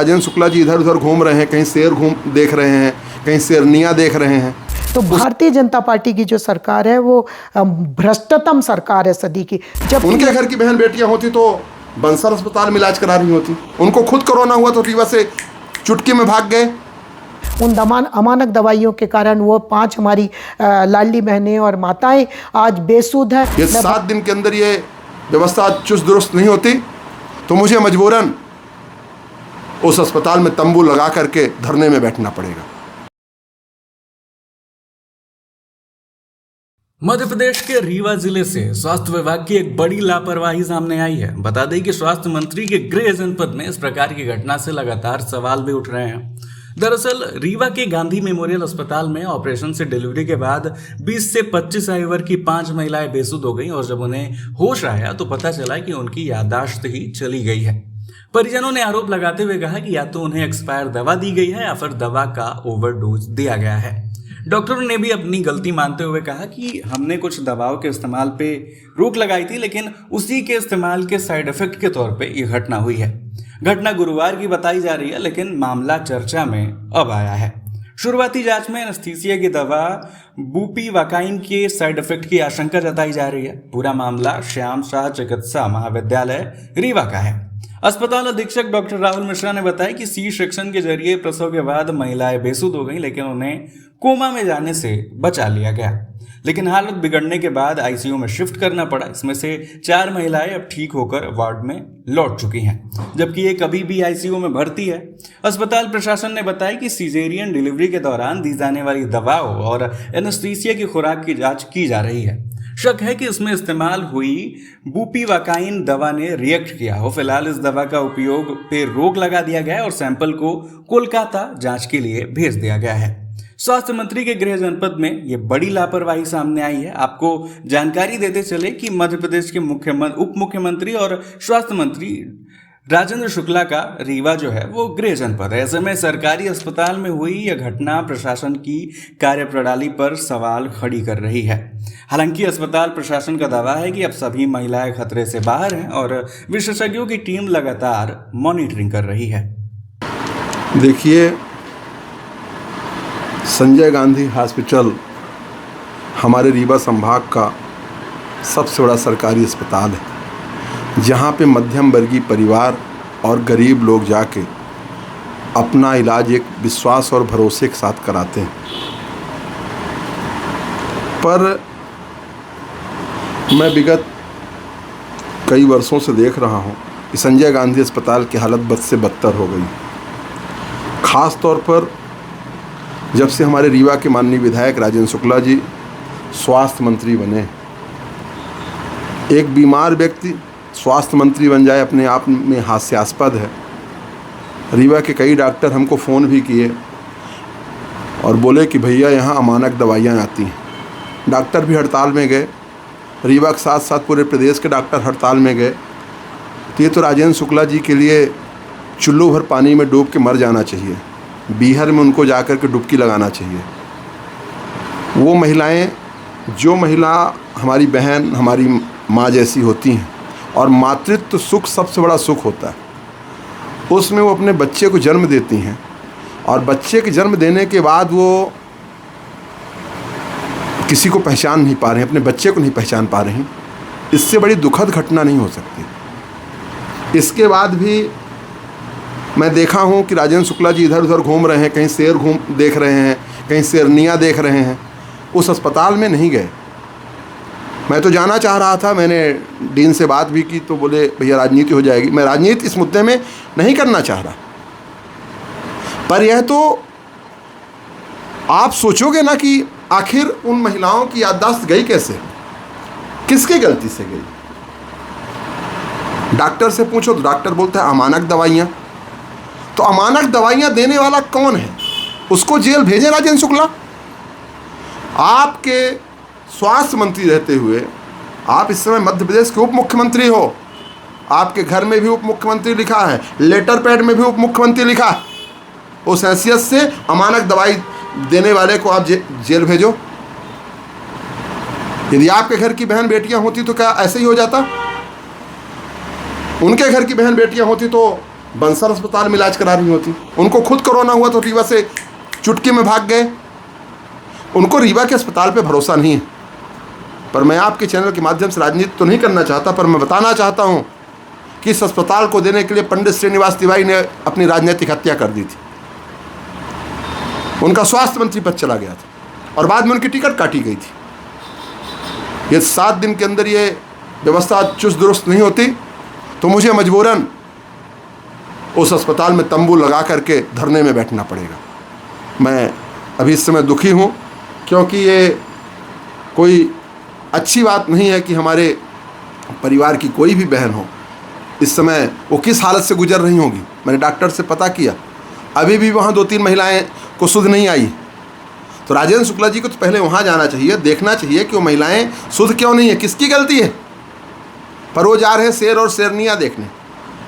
राजेंद्र शुक्ला जी इधर उधर घूम रहे हैं, कहीं शेर देख रहे हैं, कहीं शेरनियाँ देख रहे हैं। तो भारतीय जनता पार्टी की जो सरकार है वो भ्रष्टतम सरकार है सदी की। जब उनके घर की बहन बेटियां होती तो बंसल अस्पताल में इलाज करा रही होती। उनको खुद कोरोना हुआ तो रीवा से चुटकी में भाग गए। उन अमानक दवाइयों के कारण वो 5 हमारी लाडली बहनें और माताएं आज बेसुध है। ये 7 दिन के अंदर ये व्यवस्था चुस्त दुरुस्त नहीं होती तो मुझे मजबूरन उस अस्पताल में तंबू लगा करके धरने में बैठना पड़ेगा। मध्य प्रदेश के रीवा जिले से स्वास्थ्य विभाग की एक बड़ी लापरवाही सामने आई है। बता दें कि स्वास्थ्य मंत्री के गृह जनपद में इस प्रकार की घटना से लगातार सवाल भी उठ रहे हैं। दरअसल रीवा के गांधी मेमोरियल अस्पताल में ऑपरेशन से डिलीवरी के बाद 20 से 25 आयु वर्ग की 5 महिलाएं बेसुध हो गईं और जब उन्हें होश आया तो पता चला कि उनकी याददाश्त ही चली गई है। परिजनों ने आरोप लगाते हुए कहा कि या तो उन्हें एक्सपायर दवा दी गई है या फिर दवा का ओवरडोज दिया गया है। डॉक्टरों ने भी अपनी गलती मानते हुए कहा कि हमने कुछ दवाओं के इस्तेमाल पे रोक लगाई थी, लेकिन उसी के इस्तेमाल के साइड इफेक्ट के तौर पे ये घटना हुई है। घटना गुरुवार की बताई जा रही है, लेकिन मामला चर्चा में अब आया है। शुरुआती जांच में एनेस्थीसिया की दवा बुपीवाकाइन के साइड इफेक्ट की आशंका जताई जा रही है। पूरा मामला श्याम शाह चिकित्सा महाविद्यालय रीवा का है। अस्पताल अधीक्षक डॉक्टर राहुल मिश्रा ने बताया कि सी सेक्शन के जरिए प्रसव के बाद महिलाएं बेसुध हो गई, लेकिन उन्हें कोमा में जाने से बचा लिया गया। लेकिन हालत बिगड़ने के बाद आईसीयू में शिफ्ट करना पड़ा। इसमें से 4 महिलाएं अब ठीक होकर वार्ड में लौट चुकी हैं, जबकि एक अभी भी आईसीयू में भर्ती है। अस्पताल प्रशासन ने बताया कि सीजेरियन डिलीवरी के दौरान दी जाने वाली दवाओं और एनेस्थीसिया की खुराक की जांच की जा रही है। शक है कि इसमें इस्तेमाल हुई बुपीवाकाइन दवा ने रिएक्ट किया हो। फिलहाल इस दवा का उपयोग पे रोक लगा दिया गया है और सैंपल को कोलकाता जांच के लिए भेज दिया गया है। स्वास्थ्य मंत्री के गृह जनपद में ये बड़ी लापरवाही सामने आई है। आपको जानकारी देते चले कि मध्य प्रदेश के उप मुख्यमंत्री और स्वास्थ्य मंत्री राजेंद्र शुक्ला का रीवा जो है वो गृह जनपद है। ऐसे में सरकारी अस्पताल में हुई यह घटना प्रशासन की कार्यप्रणाली पर सवाल खड़ी कर रही है। हालांकि अस्पताल प्रशासन का दावा है कि अब सभी महिलाएं खतरे से बाहर हैं और विशेषज्ञों की टीम लगातार मॉनिटरिंग कर रही है। देखिए, संजय गांधी हॉस्पिटल हमारे रीवा संभाग का सबसे बड़ा सरकारी अस्पताल है, जहाँ पे मध्यम वर्गीय परिवार और गरीब लोग जाके अपना इलाज एक विश्वास और भरोसे के साथ कराते हैं। पर मैं विगत कई वर्षों से देख रहा हूँ कि संजय गांधी अस्पताल की हालत बद से बदतर हो गई। ख़ास तौर पर जब से हमारे रीवा के माननीय विधायक राजेंद्र शुक्ला जी स्वास्थ्य मंत्री बने। एक बीमार व्यक्ति स्वास्थ्य मंत्री बन जाए अपने आप में हास्यास्पद है। रीवा के कई डॉक्टर हमको फ़ोन भी किए और बोले कि भैया यहाँ अमानक दवाइयाँ आती हैं। डॉक्टर भी हड़ताल में गए। रीवा के साथ साथ पूरे प्रदेश के डॉक्टर हड़ताल में गए। तो ये तो राजेंद्र शुक्ला जी के लिए चुल्लू भर पानी में डूब के मर जाना चाहिए। बीहर में उनको जाकर के डुबकी लगाना चाहिए। वो महिलाएं, जो महिला हमारी बहन, हमारी माँ जैसी होती हैं और मातृत्व सुख सबसे बड़ा सुख होता है, उसमें वो अपने बच्चे को जन्म देती हैं और बच्चे के जन्म देने के बाद वो किसी को पहचान नहीं पा रहे हैं, अपने बच्चे को नहीं पहचान पा रही। इससे बड़ी दुखद घटना नहीं हो सकती। इसके बाद भी मैं देखा हूँ कि राजेंद्र शुक्ला जी इधर उधर घूम रहे हैं, कहीं शेर देख रहे हैं, कहीं शेरनियाँ देख रहे हैं। उस अस्पताल में नहीं गए। मैं तो जाना चाह रहा था, मैंने डीन से बात भी की तो बोले भैया राजनीति हो जाएगी। मैं राजनीति इस मुद्दे में नहीं करना चाह रहा, पर यह तो आप सोचोगे ना कि आखिर उन महिलाओं की याददाश्त गई कैसे, किसकी गलती से गई। डॉक्टर से पूछो तो डॉक्टर बोलता है अमानक दवाइयाँ। तो अमानक दवाइयाँ देने वाला कौन है? उसको जेल भेजे राजेंद्र शुक्ला। आपके स्वास्थ्य मंत्री रहते हुए आप इस समय मध्य प्रदेश के उप मुख्यमंत्री हो। आपके घर में भी उप मुख्यमंत्री लिखा है, लेटर पैड में भी उप मुख्यमंत्री लिखा है। उस हैसियत से अमानक दवाई देने वाले को आप जेल भेजो। यदि आपके घर की बहन बेटियां होती तो क्या ऐसे ही हो जाता? उनके घर की बहन बेटियां होती तो बंसल अस्पताल में इलाज करा रही होती। उनको खुद कोरोना हुआ तो रीवा से चुटकी में भाग गए। उनको रीवा के अस्पताल पे भरोसा नहीं है। पर मैं आपके चैनल के माध्यम से राजनीति तो नहीं करना चाहता, पर मैं बताना चाहता हूँ कि इस अस्पताल को देने के लिए पंडित श्रीनिवास तिवारी ने अपनी राजनीतिक हत्या कर दी थी। उनका स्वास्थ्य मंत्री पद चला गया था और बाद में उनकी टिकट काटी गई थी। ये 7 दिन के अंदर ये व्यवस्था चुस्त दुरुस्त नहीं होती तो मुझे मजबूरन उस अस्पताल में तंबू लगा करके धरने में बैठना पड़ेगा। मैं अभी इस समय दुखी हूँ क्योंकि ये कोई अच्छी बात नहीं है कि हमारे परिवार की कोई भी बहन हो इस समय वो किस हालत से गुजर रही होगी। मैंने डॉक्टर से पता किया, अभी भी वहाँ 2-3 महिलाएं को सुध नहीं आई। तो राजेंद्र शुक्ला जी को तो पहले वहाँ जाना चाहिए, देखना चाहिए कि वो महिलाएं सुध क्यों नहीं है, किसकी गलती है। पर वो जा रहे हैं शेर और शेरनियाँ देखने।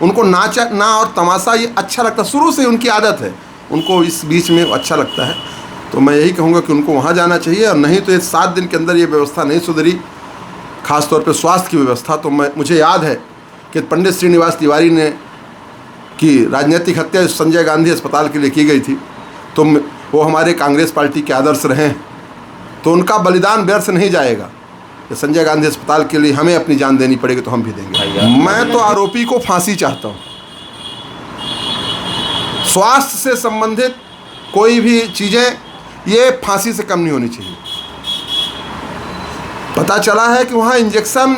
उनको नाचना और तमाशा ये अच्छा लगता, शुरू से उनकी आदत है, उनको इस बीच में अच्छा लगता है। तो मैं यही कहूँगा कि उनको वहाँ जाना चाहिए, और नहीं तो ये 7 दिन के अंदर ये व्यवस्था नहीं सुधरी, खासतौर पे स्वास्थ्य की व्यवस्था। तो मुझे याद है कि पंडित श्रीनिवास तिवारी ने की राजनीतिक हत्या संजय गांधी अस्पताल के लिए की गई थी, तो वो हमारे कांग्रेस पार्टी के आदर्श रहे हैं, तो उनका बलिदान व्यर्थ नहीं जाएगा। संजय गांधी अस्पताल के लिए हमें अपनी जान देनी पड़ेगी तो हम भी देंगे। मैं तो आरोपी को फांसी चाहता हूँ। स्वास्थ्य से संबंधित कोई भी चीज़ें ये फांसी से कम नहीं होनी चाहिए। पता चला है कि वहाँ इंजेक्शन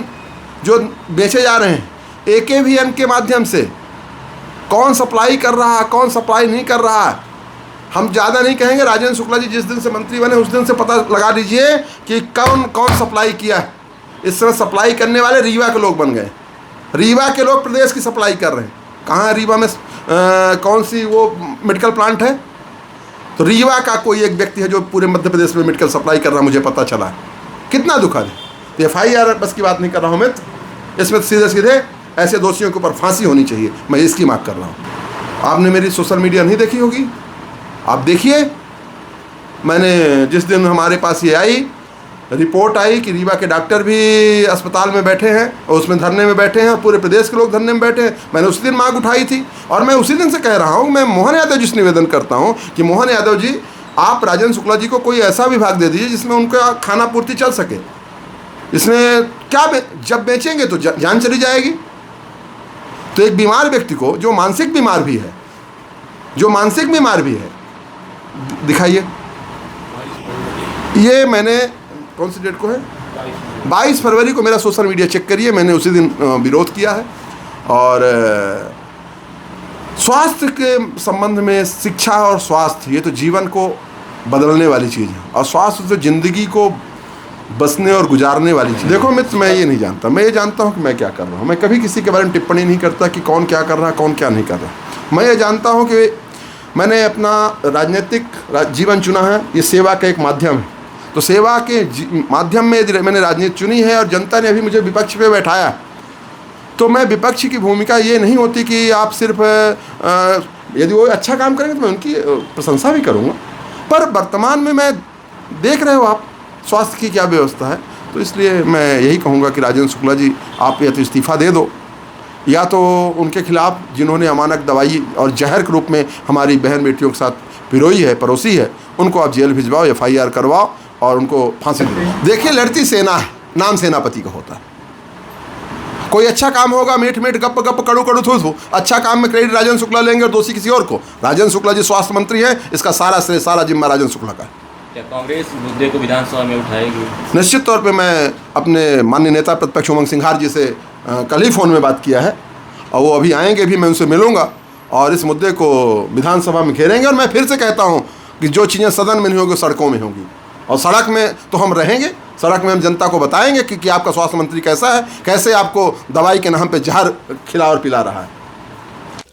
जो बेचे जा रहे हैं AKVN के माध्यम से, कौन सप्लाई कर रहा है कौन सप्लाई नहीं कर रहा है हम ज़्यादा नहीं कहेंगे। राजेंद्र शुक्ला जी जिस दिन से मंत्री बने उस दिन से पता लगा लीजिए कि कौन कौन सप्लाई किया है। इस समय सप्लाई करने वाले रीवा के लोग बन गए। रीवा के लोग प्रदेश की सप्लाई कर रहे हैं। कहाँ रीवा में कौन सी वो मेडिकल प्लांट है, तो रीवा का कोई एक व्यक्ति है जो पूरे मध्य प्रदेश में मेडिकल सप्लाई कर रहा है, मुझे पता चला है। कितना दुखद है। तो FIR बस की बात नहीं कर रहा हूँ मैं, इसमें सीधे सीधे ऐसे दोषियों के ऊपर फांसी होनी चाहिए, मैं इसकी मांग कर रहा हूँ। आपने मेरी सोशल मीडिया नहीं देखी होगी, आप देखिए। मैंने जिस दिन हमारे पास ये आई रिपोर्ट आई कि रीवा के डॉक्टर भी अस्पताल में बैठे हैं और उसमें धरने में बैठे हैं और पूरे प्रदेश के लोग धरने में बैठे हैं, मैंने उसी दिन मांग उठाई थी। और मैं उसी दिन से कह रहा हूँ, मैं मोहन यादव जी से निवेदन करता हूँ कि मोहन यादव जी आप राजेंद्र शुक्ला जी को कोई ऐसा विभाग दे दीजिए जिसमें उनका खाना पूर्ति चल सके। इसमें क्या जब बेचेंगे तो जान चली जाएगी। तो एक बीमार व्यक्ति को जो मानसिक बीमार भी है दिखाइए। ये मैंने कौन सी डेट को है 22 फरवरी को मेरा सोशल मीडिया चेक करिए, मैंने उसी दिन विरोध किया है। और स्वास्थ्य के संबंध में शिक्षा और स्वास्थ्य ये तो जीवन को बदलने वाली चीज़ है, और स्वास्थ्य तो ज़िंदगी को बसने और गुजारने वाली चीज़। देखो मित्र, मैं ये नहीं जानता, मैं ये जानता हूँ कि मैं क्या कर रहा हूँ। मैं कभी किसी के बारे में टिप्पणी नहीं करता कि कौन क्या कर रहा है कौन क्या नहीं कर रहा। मैं ये जानता हूँ कि मैंने अपना राजनीतिक जीवन चुना है, ये सेवा का एक माध्यम है। तो सेवा के माध्यम में मैंने राजनीति चुनी है और जनता ने अभी मुझे विपक्ष पे बैठाया। तो मैं विपक्ष की भूमिका ये नहीं होती कि आप सिर्फ यदि वो अच्छा काम करेंगे तो मैं उनकी प्रशंसा भी करूँगा, पर वर्तमान में मैं देख रहे हो आप स्वास्थ्य की क्या व्यवस्था है। तो इसलिए मैं यही कहूँगा कि राजेंद्र शुक्ला जी आप या तो इस्तीफ़ा दे दो, या तो उनके खिलाफ़ जिन्होंने अमानक दवाई और जहर के रूप में हमारी बहन बेटियों के साथ पिरोई है, परोसी है, उनको आप जेल भिजवाओ, FIR करवाओ और उनको फांसी दो। देखिए लड़ती सेना है, नाम सेनापति का होता है। कोई अच्छा काम होगा मीठ मीठ गप गप कड़ू कड़ू थू थू, अच्छा काम में क्रेडिट राजेंद्र शुक्ला लेंगे और दोषी किसी और को। राजेंद्र शुक्ला जी स्वास्थ्य मंत्री हैं, इसका सारा श्रेय सारा जिम्मा राजेंद्र शुक्ला का है। क्या कांग्रेस मुद्दे को विधानसभा में उठाएगी? निश्चित तौर पे मैं अपने माननीय नेता प्रतिपक्ष उमंग सिंघार जी से कल ही फ़ोन में बात किया है, और वो अभी आएंगे भी, मैं उनसे मिलूंगा और इस मुद्दे को विधानसभा में घेरेंगे। और मैं फिर से कहता हूँ कि जो चीज़ें सदन में नहीं होंगी सड़कों में होंगी, और सड़क में तो हम रहेंगे, सड़क में हम जनता को बताएंगे कि आपका स्वास्थ्य मंत्री कैसा है, कैसे आपको दवाई के नाम पे जहर खिला और पिला रहा है।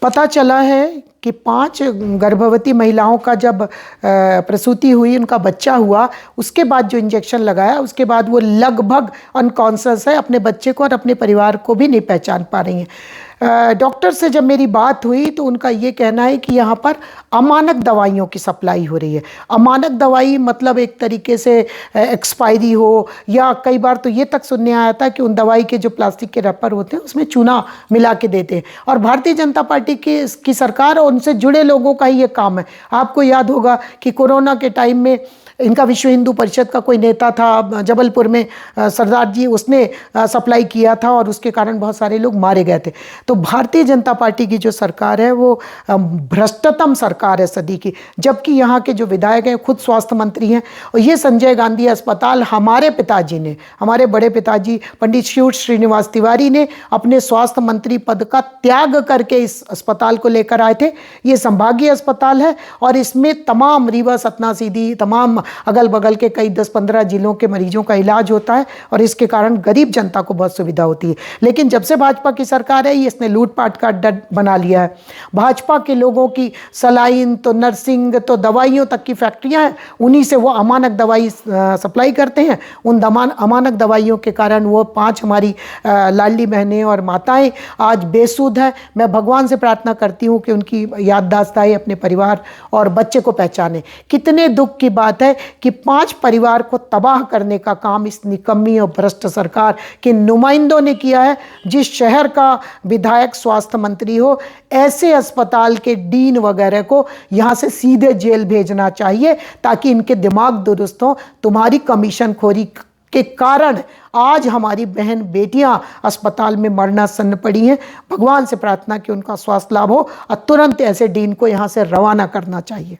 पता चला है कि 5 गर्भवती महिलाओं का जब प्रसूति हुई, उनका बच्चा हुआ, उसके बाद जो इंजेक्शन लगाया उसके बाद वो लगभग अनकॉन्शियस है, अपने बच्चे को और अपने परिवार को भी नहीं पहचान पा रही हैं। डॉक्टर से जब मेरी बात हुई तो उनका ये कहना है कि यहाँ पर अमानक दवाइयों की सप्लाई हो रही है। अमानक दवाई मतलब एक तरीके से एक्सपायरी हो, या कई बार तो ये तक सुनने आया था कि उन दवाई के जो प्लास्टिक के रैपर होते हैं उसमें चूना मिला के देते हैं। और भारतीय जनता पार्टी की सरकार और उनसे जुड़े लोगों का ही ये काम है। आपको याद होगा कि कोरोना के टाइम में इनका विश्व हिंदू परिषद का कोई नेता था जबलपुर में, सरदार जी, उसने सप्लाई किया था और उसके कारण बहुत सारे लोग मारे गए थे। तो भारतीय जनता पार्टी की जो सरकार है वो भ्रष्टतम सरकार है सदी की, जबकि यहाँ के जो विधायक हैं खुद स्वास्थ्य मंत्री हैं। और ये संजय गांधी अस्पताल हमारे पिताजी ने, हमारे बड़े पिताजी पंडित शिव श्रीनिवास तिवारी ने अपने स्वास्थ्य मंत्री पद का त्याग करके इस अस्पताल को लेकर आए थे। ये संभागीय अस्पताल है और इसमें तमाम रीवा, सतना, सीधी, तमाम अगल बगल के कई 10-15 जिलों के मरीजों का इलाज होता है और इसके कारण गरीब जनता को बहुत सुविधा होती है। लेकिन जब से भाजपा की सरकार है, इसने लूटपाट का अड्डा बना लिया है। भाजपा के लोगों की सलाइन तो नर्सिंग तो दवाइयों तक की फैक्ट्रियां हैं, उन्हीं से वो अमानक दवाई सप्लाई करते हैं। उन अमानक दवाइयों के कारण वो 5 हमारी लाडली बहनें और माताएं आज बेसुध हैं। मैं भगवान से प्रार्थना करती हूँ कि उनकी याददाश्त आए, अपने परिवार और बच्चे को पहचाने। कितने दुख की बात है कि 5 परिवार को तबाह करने का काम इस निकम्मी और भ्रष्ट सरकार के नुमाइंदों ने किया है। जिस शहर का विधायक स्वास्थ्य मंत्री हो, ऐसे अस्पताल के डीन वगैरह को यहाँ से सीधे जेल भेजना चाहिए ताकि इनके दिमाग दुरुस्त हो। तुम्हारी कमीशन खोरी के कारण आज हमारी बहन बेटियां अस्पताल में मरना सन्न पड़ी हैं। भगवान से प्रार्थना कि उनका स्वास्थ्य लाभ हो और तुरंत ऐसे डीन को यहाँ से रवाना करना चाहिए।